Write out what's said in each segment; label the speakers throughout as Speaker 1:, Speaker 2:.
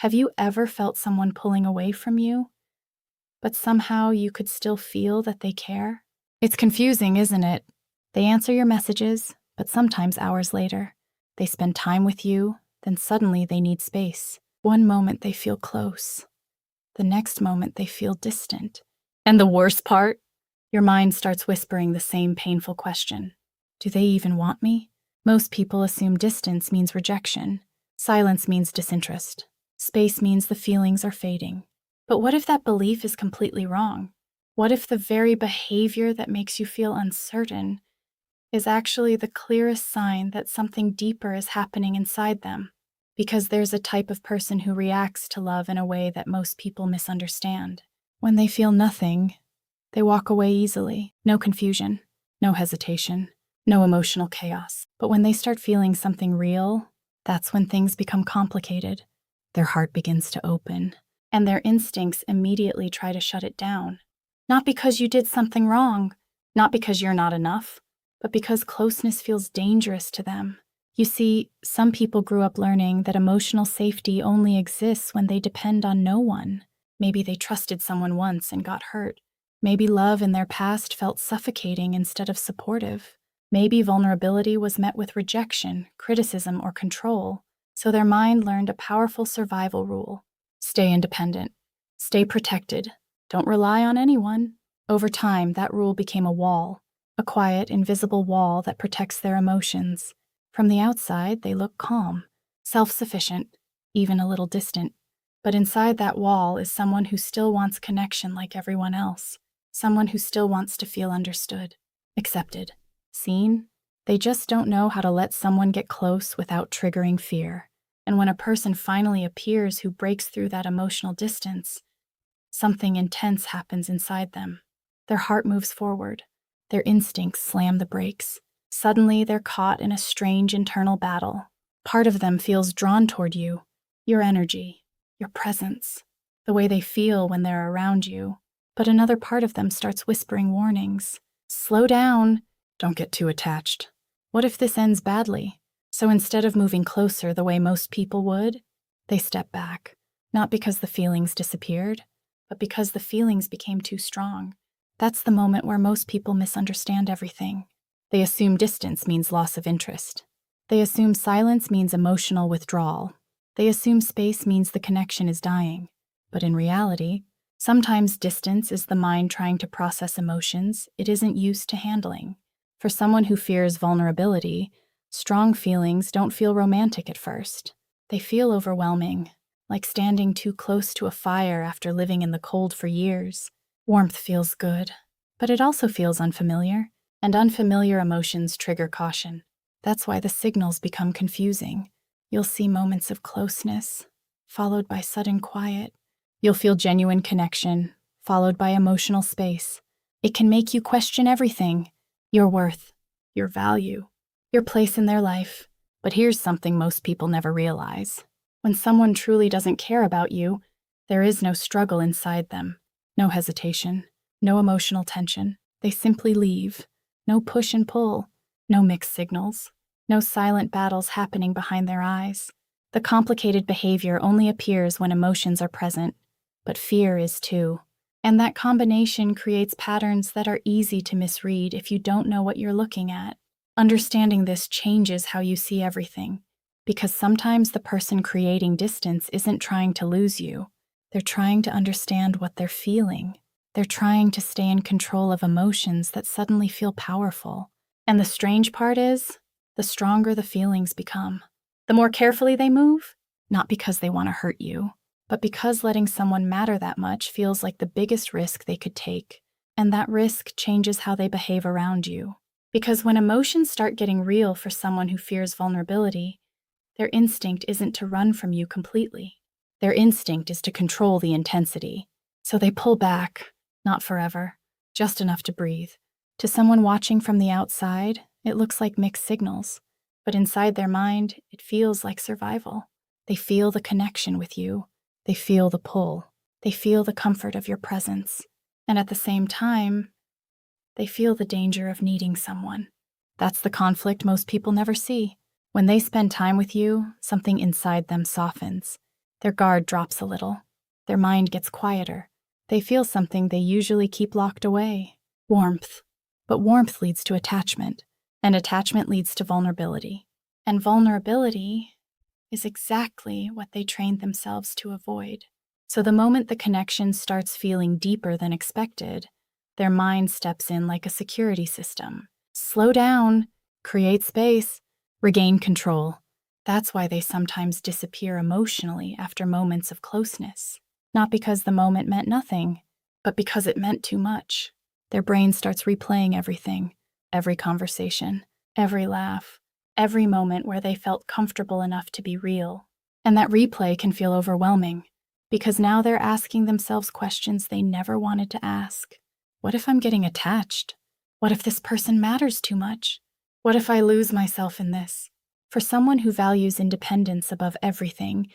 Speaker 1: Have you ever felt someone pulling away from you, but somehow you could still feel that they care? It's confusing, isn't it? They answer your messages, but sometimes hours later. They spend time with you, then suddenly they need space. One moment they feel close. The next moment they feel distant. And the worst part? Your mind starts whispering the same painful question. Do they even want me? Most people assume distance means rejection. Silence means disinterest. Space means the feelings are fading. But what if that belief is completely wrong? What if the very behavior that makes you feel uncertain is actually the clearest sign that something deeper is happening inside them? Because there's a type of person who reacts to love in a way that most people misunderstand. When they feel nothing, they walk away easily. No confusion, no hesitation, no emotional chaos. But when they start feeling something real, that's when things become complicated. Their heart begins to open, and their instincts immediately try to shut it down. Not because you did something wrong, not because you're not enough, but because closeness feels dangerous to them. You see, some people grew up learning that emotional safety only exists when they depend on no one. Maybe they trusted someone once and got hurt. Maybe love in their past felt suffocating instead of supportive. Maybe vulnerability was met with rejection, criticism, or control. So their mind learned a powerful survival rule. Stay independent. Stay protected. Don't rely on anyone. Over time, that rule became a wall, a quiet, invisible wall that protects their emotions. From the outside, they look calm, self-sufficient, even a little distant. But inside that wall is someone who still wants connection like everyone else. Someone who still wants to feel understood, accepted, seen. They just don't know how to let someone get close without triggering fear. And when a person finally appears who breaks through that emotional distance, something intense happens inside them. Their heart moves forward. Their instincts slam the brakes. Suddenly, they're caught in a strange internal battle. Part of them feels drawn toward you, your energy, your presence, the way they feel when they're around you. But another part of them starts whispering warnings. Slow down. Don't get too attached. What if this ends badly? So instead of moving closer the way most people would, they step back. Not because the feelings disappeared, but because the feelings became too strong. That's the moment where most people misunderstand everything. They assume distance means loss of interest. They assume silence means emotional withdrawal. They assume space means the connection is dying. But in reality, sometimes distance is the mind trying to process emotions it isn't used to handling. For someone who fears vulnerability, strong feelings don't feel romantic at first. They feel overwhelming, like standing too close to a fire after living in the cold for years. Warmth feels good, but it also feels unfamiliar, and unfamiliar emotions trigger caution. That's why the signals become confusing. You'll see moments of closeness, followed by sudden quiet. You'll feel genuine connection, followed by emotional space. It can make you question everything: your worth, your value, your place in their life. But here's something most people never realize. When someone truly doesn't care about you, there is no struggle inside them, no hesitation, no emotional tension. They simply leave. No push and pull, no mixed signals, no silent battles happening behind their eyes. The complicated behavior only appears when emotions are present, but fear is too. And that combination creates patterns that are easy to misread if you don't know what you're looking at. Understanding this changes how you see everything, because sometimes the person creating distance isn't trying to lose you. They're trying to understand what they're feeling. They're trying to stay in control of emotions that suddenly feel powerful. And the strange part is, the stronger the feelings become. The more carefully they move, not because they want to hurt you, but because letting someone matter that much feels like the biggest risk they could take. And that risk changes how they behave around you. Because when emotions start getting real for someone who fears vulnerability, their instinct isn't to run from you completely. Their instinct is to control the intensity. So they pull back, not forever, just enough to breathe. To someone watching from the outside, it looks like mixed signals. But inside their mind, it feels like survival. They feel the connection with you. They feel the pull. They feel the comfort of your presence. And at the same time, they feel the danger of needing someone. That's the conflict most people never see. When they spend time with you, something inside them softens. Their guard drops a little. Their mind gets quieter. They feel something they usually keep locked away. Warmth. But warmth leads to attachment, and attachment leads to vulnerability. And vulnerability is exactly what they trained themselves to avoid. So the moment the connection starts feeling deeper than expected, their mind steps in like a security system. Slow down, create space, regain control. That's why they sometimes disappear emotionally after moments of closeness. Not because the moment meant nothing, but because it meant too much. Their brain starts replaying everything, every conversation, every laugh, every moment where they felt comfortable enough to be real. And that replay can feel overwhelming, because now they're asking themselves questions they never wanted to ask. What if I'm getting attached? What if this person matters too much? What if I lose myself in this? For someone who values independence above everything,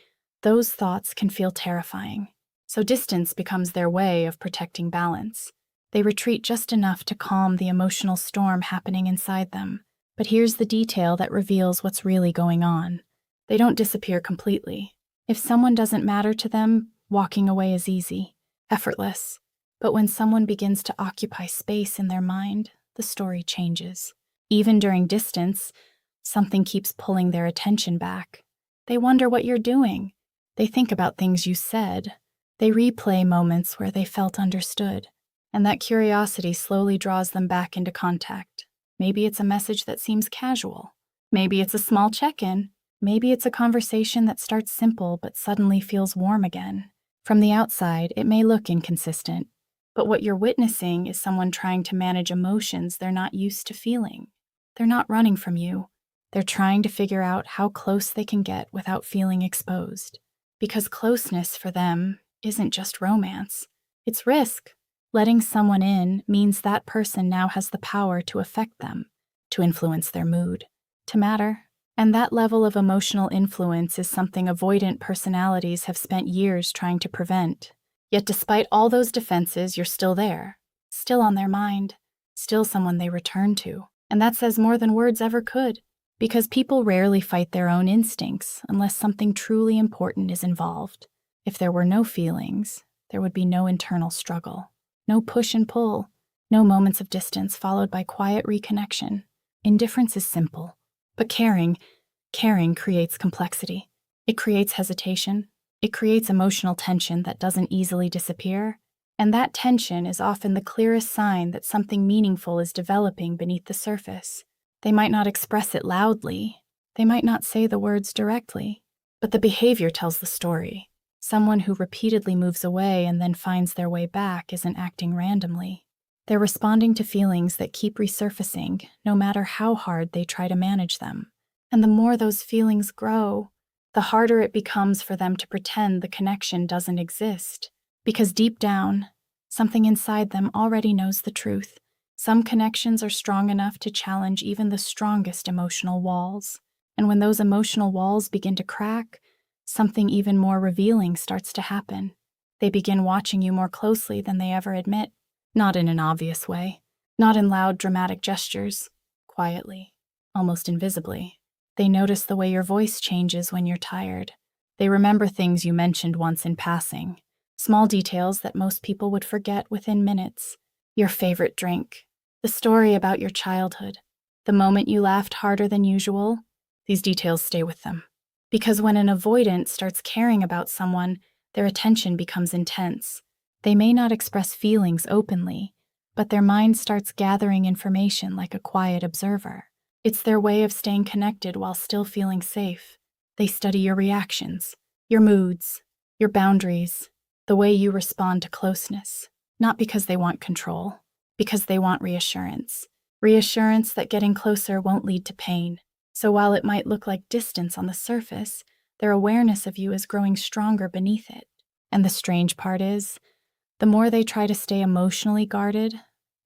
Speaker 1: those thoughts can feel terrifying. So distance becomes their way of protecting balance. They retreat just enough to calm the emotional storm happening inside them. But here's the detail that reveals what's really going on. They don't disappear completely. If someone doesn't matter to them, walking away is easy, effortless. But when someone begins to occupy space in their mind, the story changes. Even during distance, something keeps pulling their attention back. They wonder what you're doing. They think about things you said. They replay moments where they felt understood. And that curiosity slowly draws them back into contact. Maybe it's a message that seems casual. Maybe it's a small check-in. Maybe it's a conversation that starts simple but suddenly feels warm again. From the outside, it may look inconsistent, but what you're witnessing is someone trying to manage emotions they're not used to feeling. They're not running from you. They're trying to figure out how close they can get without feeling exposed. Because closeness for them isn't just romance. It's risk. Letting someone in means that person now has the power to affect them, to influence their mood, to matter. And that level of emotional influence is something avoidant personalities have spent years trying to prevent. Yet despite all those defenses, you're still there, still on their mind, still someone they return to. And that says more than words ever could, because people rarely fight their own instincts unless something truly important is involved. If there were no feelings, there would be no internal struggle. No push and pull, no moments of distance followed by quiet reconnection. Indifference is simple, but caring creates complexity. It creates hesitation. It creates emotional tension that doesn't easily disappear. And that tension is often the clearest sign that something meaningful is developing beneath the surface. They might not express it loudly. They might not say the words directly, but the behavior tells the story. Someone who repeatedly moves away and then finds their way back isn't acting randomly. They're responding to feelings that keep resurfacing, no matter how hard they try to manage them. And the more those feelings grow, the harder it becomes for them to pretend the connection doesn't exist. Because deep down, something inside them already knows the truth. Some connections are strong enough to challenge even the strongest emotional walls. And when those emotional walls begin to crack, something even more revealing starts to happen. They begin watching you more closely than they ever admit, not in an obvious way, not in loud, dramatic gestures, quietly, almost invisibly. They notice the way your voice changes when you're tired. They remember things you mentioned once in passing, small details that most people would forget within minutes. Your favorite drink, the story about your childhood, the moment you laughed harder than usual. These details stay with them. Because when an avoidant starts caring about someone, their attention becomes intense. They may not express feelings openly, but their mind starts gathering information like a quiet observer. It's their way of staying connected while still feeling safe. They study your reactions, your moods, your boundaries, the way you respond to closeness. Not because they want control, because they want reassurance. Reassurance that getting closer won't lead to pain. So while it might look like distance on the surface, their awareness of you is growing stronger beneath it. And the strange part is, the more they try to stay emotionally guarded,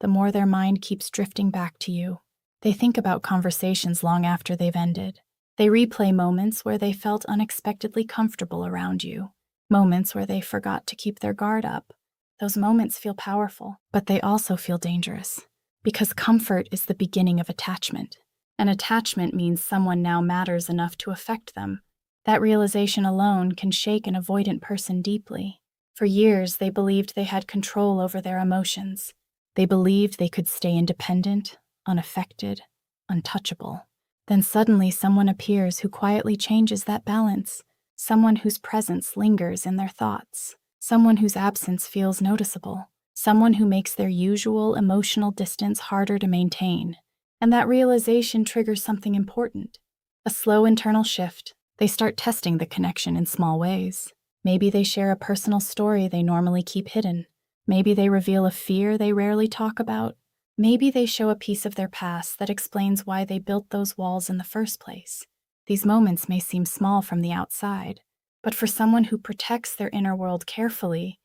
Speaker 1: the more their mind keeps drifting back to you. They think about conversations long after they've ended. They replay moments where they felt unexpectedly comfortable around you, moments where they forgot to keep their guard up. Those moments feel powerful, but they also feel dangerous, because comfort is the beginning of attachment. And attachment means someone now matters enough to affect them. That realization alone can shake an avoidant person deeply. For years, they believed they had control over their emotions. They believed they could stay independent, unaffected, untouchable. Then suddenly someone appears who quietly changes that balance, someone whose presence lingers in their thoughts, someone whose absence feels noticeable, someone who makes their usual emotional distance harder to maintain. And that realization triggers something important, a slow internal shift. They start testing the connection in small ways. Maybe they share a personal story they normally keep hidden. Maybe they reveal a fear they rarely talk about. Maybe they show a piece of their past that explains why they built those walls in the first place. These moments may seem small from the outside, but for someone who protects their inner world carefully,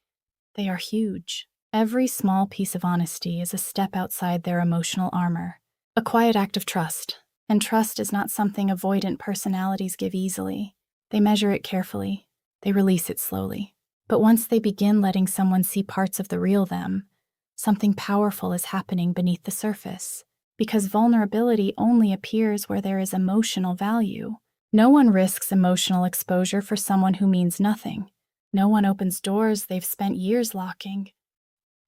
Speaker 1: they are huge. Every small piece of honesty is a step outside their emotional armor, a quiet act of trust. And trust is not something avoidant personalities give easily. They measure it carefully. They release it slowly. But once they begin letting someone see parts of the real them, something powerful is happening beneath the surface. Because vulnerability only appears where there is emotional value. No one risks emotional exposure for someone who means nothing. No one opens doors they've spent years locking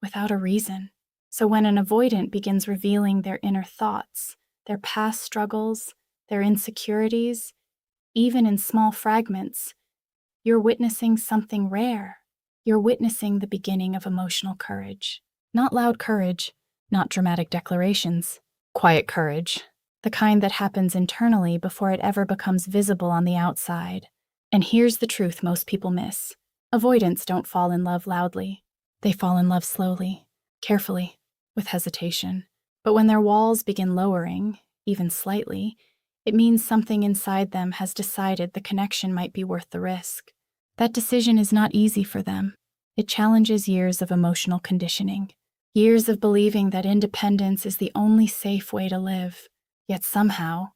Speaker 1: without a reason. So when an avoidant begins revealing their inner thoughts, their past struggles, their insecurities, even in small fragments, you're witnessing something rare. You're witnessing the beginning of emotional courage. Not loud courage, not dramatic declarations. Quiet courage, the kind that happens internally before it ever becomes visible on the outside. And here's the truth most people miss. Avoidants don't fall in love loudly. They fall in love slowly, carefully, with hesitation. But when their walls begin lowering, even slightly, it means something inside them has decided the connection might be worth the risk. That decision is not easy for them. It challenges years of emotional conditioning, years of believing that independence is the only safe way to live. Yet somehow,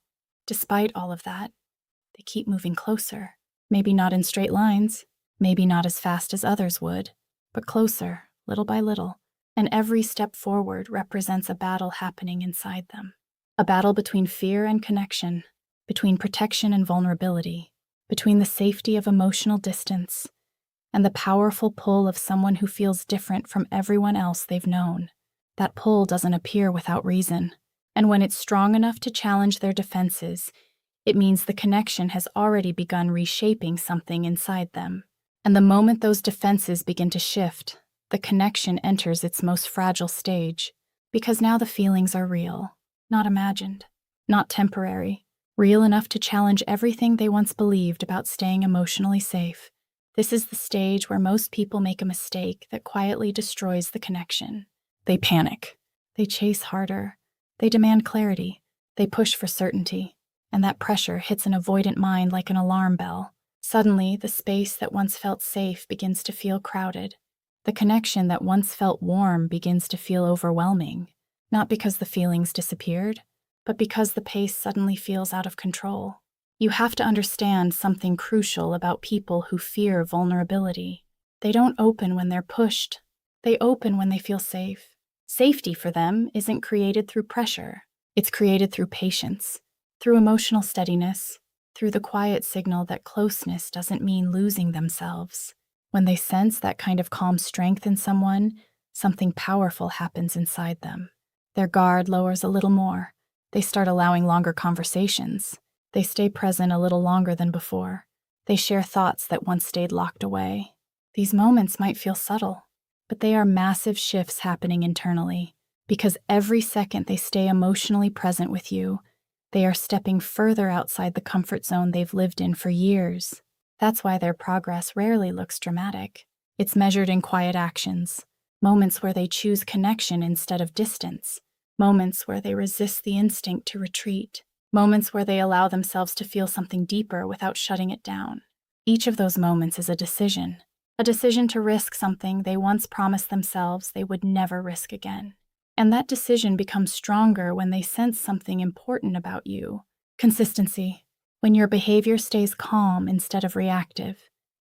Speaker 1: despite all of that, they keep moving closer. Maybe not in straight lines, maybe not as fast as others would, but closer, little by little. And every step forward represents a battle happening inside them. A battle between fear and connection, between protection and vulnerability, between the safety of emotional distance and the powerful pull of someone who feels different from everyone else they've known. That pull doesn't appear without reason, and when it's strong enough to challenge their defenses, it means the connection has already begun reshaping something inside them. And the moment those defenses begin to shift, the connection enters its most fragile stage, because now the feelings are real, not imagined, not temporary, real enough to challenge everything they once believed about staying emotionally safe. This is the stage where most people make a mistake that quietly destroys the connection. They panic. They chase harder. They demand clarity. They push for certainty. And that pressure hits an avoidant mind like an alarm bell. Suddenly, the space that once felt safe begins to feel crowded. The connection that once felt warm begins to feel overwhelming. Not because the feelings disappeared, but because the pace suddenly feels out of control. You have to understand something crucial about people who fear vulnerability. They don't open when they're pushed. They open when they feel safe. Safety for them isn't created through pressure. It's created through patience, through emotional steadiness, through the quiet signal that closeness doesn't mean losing themselves. When they sense that kind of calm strength in someone, something powerful happens inside them. Their guard lowers a little more. They start allowing longer conversations. They stay present a little longer than before. They share thoughts that once stayed locked away. These moments might feel subtle, but they are massive shifts happening internally, because every second they stay emotionally present with you, they are stepping further outside the comfort zone they've lived in for years. That's why their progress rarely looks dramatic. It's measured in quiet actions, moments where they choose connection instead of distance, moments where they resist the instinct to retreat, moments where they allow themselves to feel something deeper without shutting it down. Each of those moments is a decision to risk something they once promised themselves they would never risk again. And that decision becomes stronger when they sense something important about you. Consistency. When your behavior stays calm instead of reactive.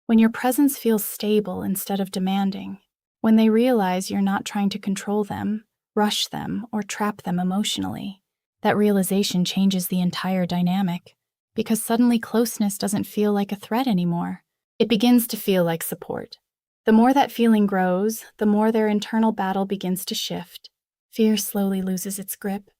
Speaker 1: When your presence feels stable instead of demanding. When they realize you're not trying to control them, rush them, or trap them emotionally. That realization changes the entire dynamic. because suddenly closeness doesn't feel like a threat anymore. It begins to feel like support. The more that feeling grows, the more their internal battle begins to shift. Fear slowly loses its grip.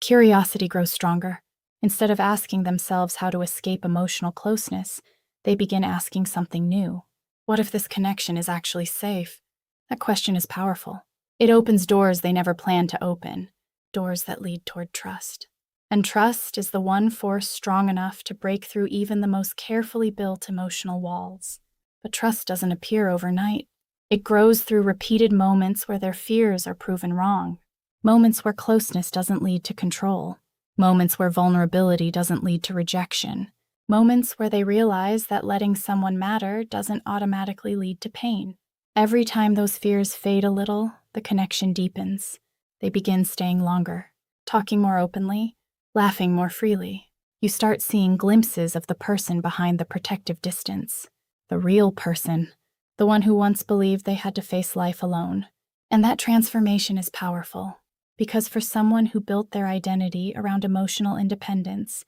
Speaker 1: Curiosity grows stronger. Instead of asking themselves how to escape emotional closeness, they begin asking something new. What if this connection is actually safe? That question is powerful. It opens doors they never planned to open, doors that lead toward trust. And trust is the one force strong enough to break through even the most carefully built emotional walls. But trust doesn't appear overnight. It grows through repeated moments where their fears are proven wrong. Moments where closeness doesn't lead to control. Moments where vulnerability doesn't lead to rejection. Moments where they realize that letting someone matter doesn't automatically lead to pain. Every time those fears fade a little, the connection deepens. They begin staying longer, talking more openly, laughing more freely. You start seeing glimpses of the person behind the protective distance. The real person, the one who once believed they had to face life alone. And that transformation is powerful, because for someone who built their identity around emotional independence,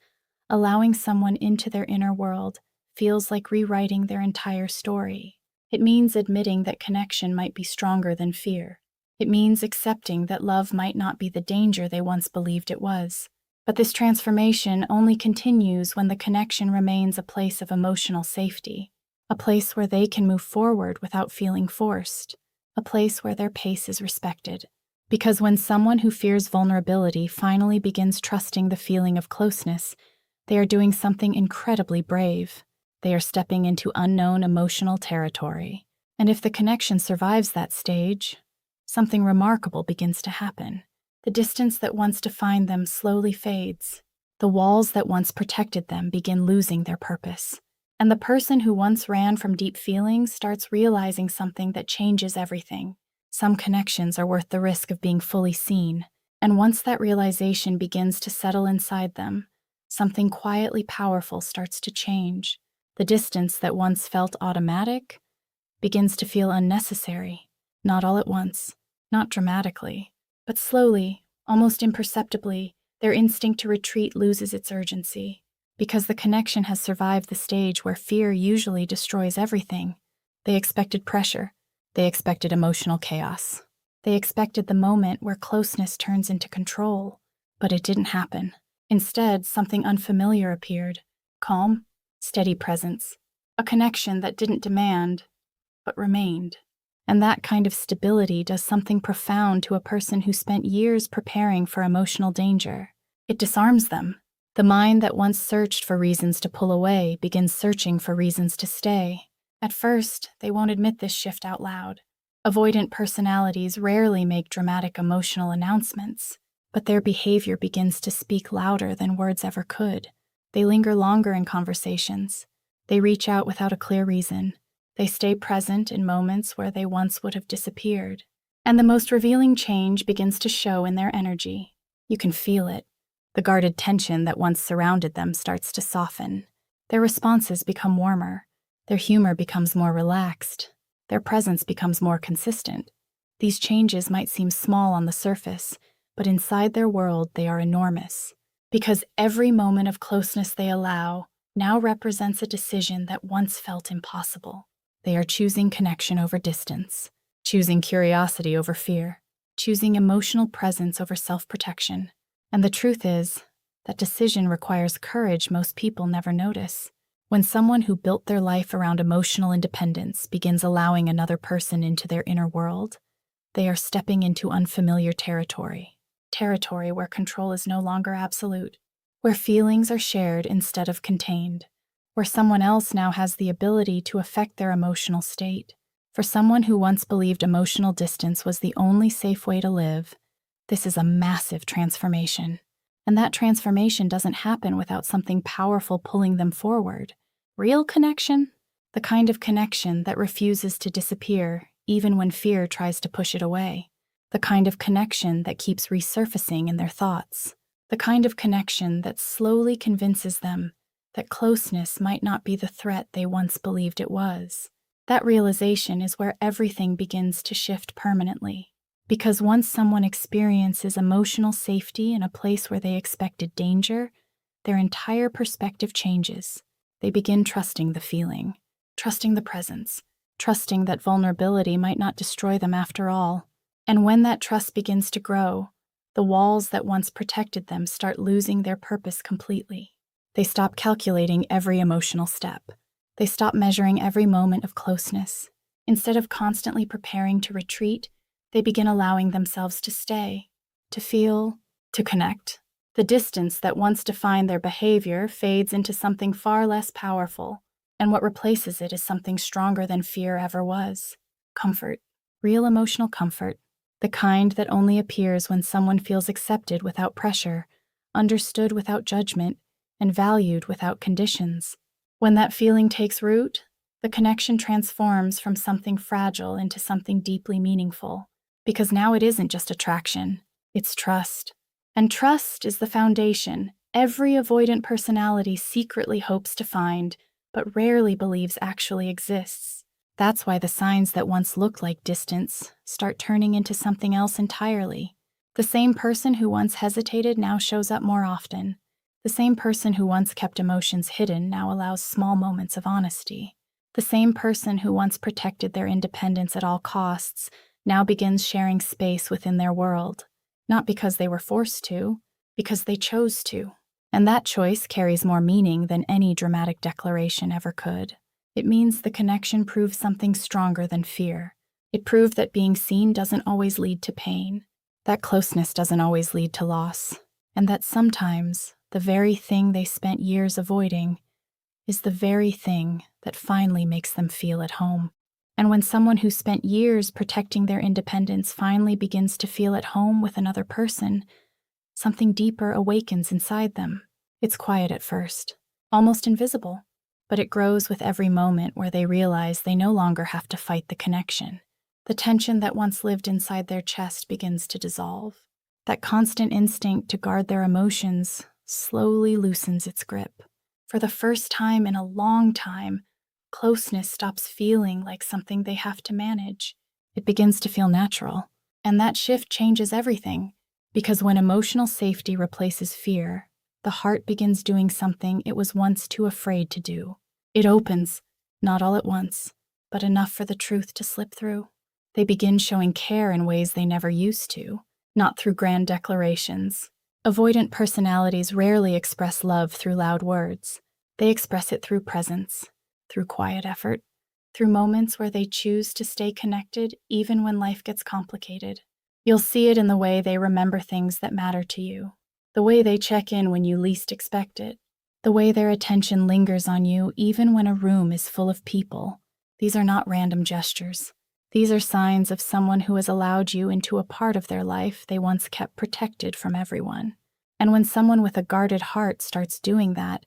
Speaker 1: allowing someone into their inner world feels like rewriting their entire story. It means admitting that connection might be stronger than fear. It means accepting that love might not be the danger they once believed it was. But this transformation only continues when the connection remains a place of emotional safety, a place where they can move forward without feeling forced, a place where their pace is respected. Because when someone who fears vulnerability finally begins trusting the feeling of closeness, they are doing something incredibly brave. They are stepping into unknown emotional territory. And if the connection survives that stage, something remarkable begins to happen. The distance that once defined them slowly fades. The walls that once protected them begin losing their purpose. And the person who once ran from deep feelings starts realizing something that changes everything. Some connections are worth the risk of being fully seen. And once that realization begins to settle inside them, something quietly powerful starts to change. The distance that once felt automatic begins to feel unnecessary. Not all at once, not dramatically, but slowly, almost imperceptibly, their instinct to retreat loses its urgency. Because the connection has survived the stage where fear usually destroys everything. They expected pressure. They expected emotional chaos. They expected the moment where closeness turns into control. But it didn't happen. Instead, something unfamiliar appeared. Calm, steady presence. A connection that didn't demand, but remained. And that kind of stability does something profound to a person who spent years preparing for emotional danger. It disarms them. The mind that once searched for reasons to pull away begins searching for reasons to stay. At first, they won't admit this shift out loud. Avoidant personalities rarely make dramatic emotional announcements, but their behavior begins to speak louder than words ever could. They linger longer in conversations. They reach out without a clear reason. They stay present in moments where they once would have disappeared. And the most revealing change begins to show in their energy. You can feel it. The guarded tension that once surrounded them starts to soften. Their responses become warmer. Their humor becomes more relaxed. Their presence becomes more consistent. These changes might seem small on the surface, but inside their world they are enormous. Because every moment of closeness they allow now represents a decision that once felt impossible. They are choosing connection over distance, choosing curiosity over fear, choosing emotional presence over self-protection. And the truth is, that decision requires courage most people never notice. When someone who built their life around emotional independence begins allowing another person into their inner world, they are stepping into unfamiliar territory. Territory where control is no longer absolute, where feelings are shared instead of contained, where someone else now has the ability to affect their emotional state. For someone who once believed emotional distance was the only safe way to live, this is a massive transformation. And that transformation doesn't happen without something powerful pulling them forward. Real connection? The kind of connection that refuses to disappear even when fear tries to push it away. The kind of connection that keeps resurfacing in their thoughts. The kind of connection that slowly convinces them that closeness might not be the threat they once believed it was. That realization is where everything begins to shift permanently. Because once someone experiences emotional safety in a place where they expected danger, their entire perspective changes. They begin trusting the feeling, trusting the presence, trusting that vulnerability might not destroy them after all. And when that trust begins to grow, the walls that once protected them start losing their purpose completely. They stop calculating every emotional step. They stop measuring every moment of closeness. Instead of constantly preparing to retreat, they begin allowing themselves to stay, to feel, to connect. The distance that once defined their behavior fades into something far less powerful, and what replaces it is something stronger than fear ever was. Comfort. Real emotional comfort. The kind that only appears when someone feels accepted without pressure, understood without judgment, and valued without conditions. When that feeling takes root, the connection transforms from something fragile into something deeply meaningful. Because now it isn't just attraction, it's trust. And trust is the foundation every avoidant personality secretly hopes to find, but rarely believes actually exists. That's why the signs that once looked like distance start turning into something else entirely. The same person who once hesitated now shows up more often. The same person who once kept emotions hidden now allows small moments of honesty. The same person who once protected their independence at all costs now begins sharing space within their world. Not because they were forced to, because they chose to. And that choice carries more meaning than any dramatic declaration ever could. It means the connection proves something stronger than fear. It proved that being seen doesn't always lead to pain, that closeness doesn't always lead to loss, and that sometimes the very thing they spent years avoiding is the very thing that finally makes them feel at home. And when someone who spent years protecting their independence finally begins to feel at home with another person, something deeper awakens inside them. It's quiet at first, almost invisible, but it grows with every moment where they realize they no longer have to fight the connection. The tension that once lived inside their chest begins to dissolve. That constant instinct to guard their emotions slowly loosens its grip. For the first time in a long time, closeness stops feeling like something they have to manage. It begins to feel natural. And that shift changes everything, because when emotional safety replaces fear, the heart begins doing something it was once too afraid to do. It opens, not all at once, but enough for the truth to slip through. They begin showing care in ways they never used to, not through grand declarations. Avoidant personalities rarely express love through loud words. They express it through presence, through quiet effort, through moments where they choose to stay connected even when life gets complicated. You'll see it in the way they remember things that matter to you, the way they check in when you least expect it, the way their attention lingers on you even when a room is full of people. These are not random gestures. These are signs of someone who has allowed you into a part of their life they once kept protected from everyone. And when someone with a guarded heart starts doing that,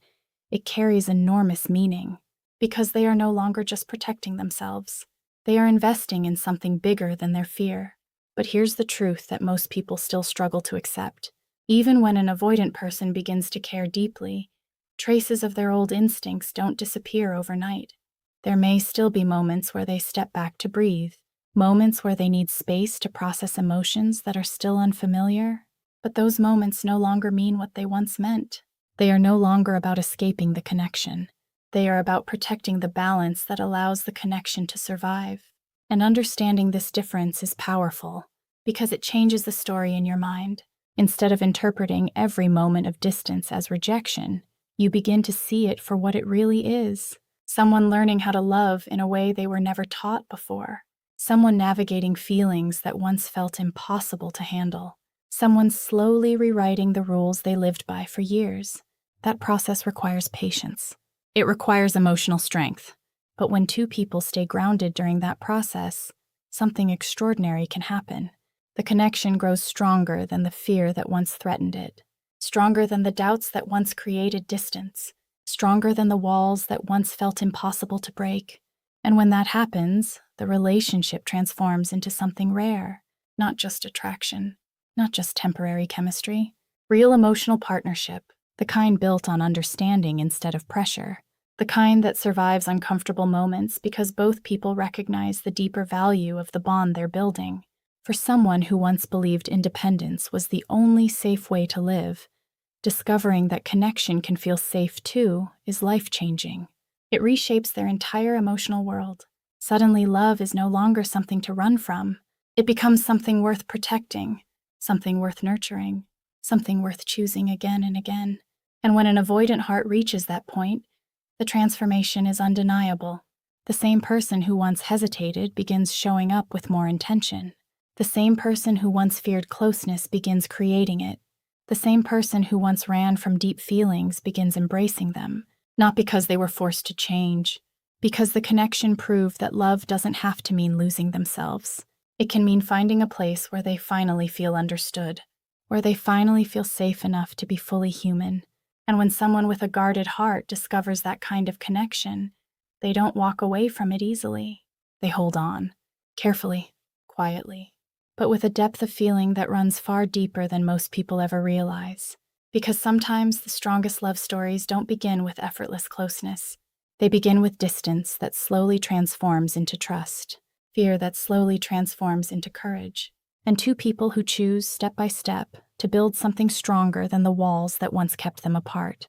Speaker 1: it carries enormous meaning, because they are no longer just protecting themselves. They are investing in something bigger than their fear. But here's the truth that most people still struggle to accept. Even when an avoidant person begins to care deeply, traces of their old instincts don't disappear overnight. There may still be moments where they step back to breathe, moments where they need space to process emotions that are still unfamiliar, but those moments no longer mean what they once meant. They are no longer about escaping the connection. They are about protecting the balance that allows the connection to survive. And understanding this difference is powerful, because it changes the story in your mind. Instead of interpreting every moment of distance as rejection, you begin to see it for what it really is. Someone learning how to love in a way they were never taught before. Someone navigating feelings that once felt impossible to handle. Someone slowly rewriting the rules they lived by for years. That process requires patience. It requires emotional strength. But when two people stay grounded during that process, something extraordinary can happen. The connection grows stronger than the fear that once threatened it. Stronger than the doubts that once created distance. Stronger than the walls that once felt impossible to break. And when that happens, the relationship transforms into something rare, not just attraction, not just temporary chemistry. Real emotional partnership, the kind built on understanding instead of pressure, the kind that survives uncomfortable moments because both people recognize the deeper value of the bond they're building. For someone who once believed independence was the only safe way to live, Discovering that connection can feel safe too is life-changing. It reshapes their entire emotional world. Suddenly, love is no longer something to run from. It becomes something worth protecting, something worth nurturing, something worth choosing again and again. And when an avoidant heart reaches that point, the transformation is undeniable. The same person who once hesitated begins showing up with more intention. The same person who once feared closeness begins creating it. The same person who once ran from deep feelings begins embracing them, not because they were forced to change, because the connection proved that love doesn't have to mean losing themselves. It can mean finding a place where they finally feel understood, where they finally feel safe enough to be fully human. And when someone with a guarded heart discovers that kind of connection, they don't walk away from it easily. They hold on, carefully, quietly, but with a depth of feeling that runs far deeper than most people ever realize. Because sometimes the strongest love stories don't begin with effortless closeness. They begin with distance that slowly transforms into trust, fear that slowly transforms into courage, and two people who choose, step by step, to build something stronger than the walls that once kept them apart.